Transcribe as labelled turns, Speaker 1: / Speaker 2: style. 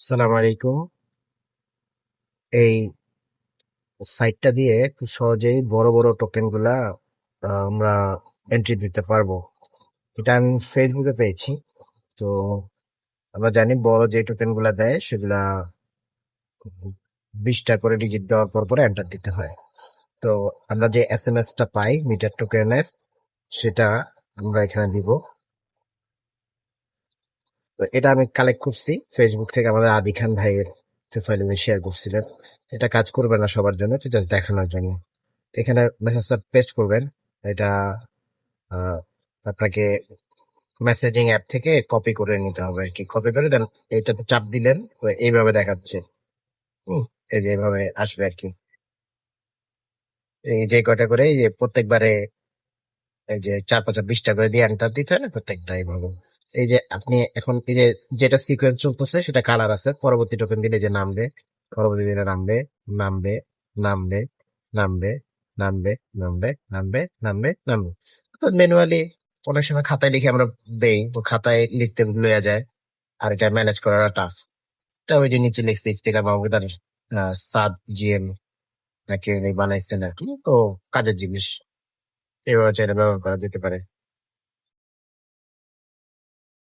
Speaker 1: সালাম আলাইকুম। এই সাইটটা দিয়ে খুব সহজেই বড় বড় টোকেন গুলা আমরা এন্ট্রি দিতে পারবো। এটা আমি ফেসবুকে পেয়েছি। তো আমরা জানি বড় যে টোকেন গুলা দেয় সেগুলা 20টা করে ডিজিট দেওয়ার পর পরে এন্টার দিতে হয়। তো আমরা যে SMS টা পাই মিটার টোকেনের সেটা আমরা এখানে দিব। তো এটা আমি কালেক্ট করছি ফেসবুক থেকে, আমাদের আদি খান ভাইয়ের প্রোফাইলে শেয়ার করছিলেন। এটা কাজ করবে না সবার জন্য, এটা জাস্ট দেখানোর জন্য। এখানে মেসেজটা পেস্ট করবেন। এটা আহ, আপনাকে মেসেজিং অ্যাপ থেকে কপি করে নিতে হবে আর কি। কপি করে দেন এটাতে চাপ দিলেন, তো এইভাবে দেখাচ্ছে। হুম, এই যে এইভাবে আসবে আর কি। এই যে কয়টা করে, এই যে প্রত্যেকবারে এই যে 4 5 20টা করে দিয়ে এন্টার দিতে হয় না প্রত্যেকটা এইভাবে। এই যে আপনি এখন এই যে যেটা সিকোয়েন্স চলতেছে সেটা কালার আছে, পরবর্তী টোকেন দিলে যে নামবে, পরবর্তী দিলে নামবে, নামবে, নামবে, নামবে, নামবে, নামবে, নামবে, নামবে, নামবে। তো ম্যানুয়ালি অনেক সময় খাতায় লিখে আমরা দেই, তো খাতায় লিখতে লইয়া যায়। আর এটা ম্যানেজ করাটা টাফ। এটা ওই যে নিচে লিখছে ইনস্টাগ্রাম আমাদের সাদ জিএম নাকি উনি বানাইছেন আর কি। তো কাজের জিনিস এভাবে চাইলে ব্যবহার করা যেতে পারে।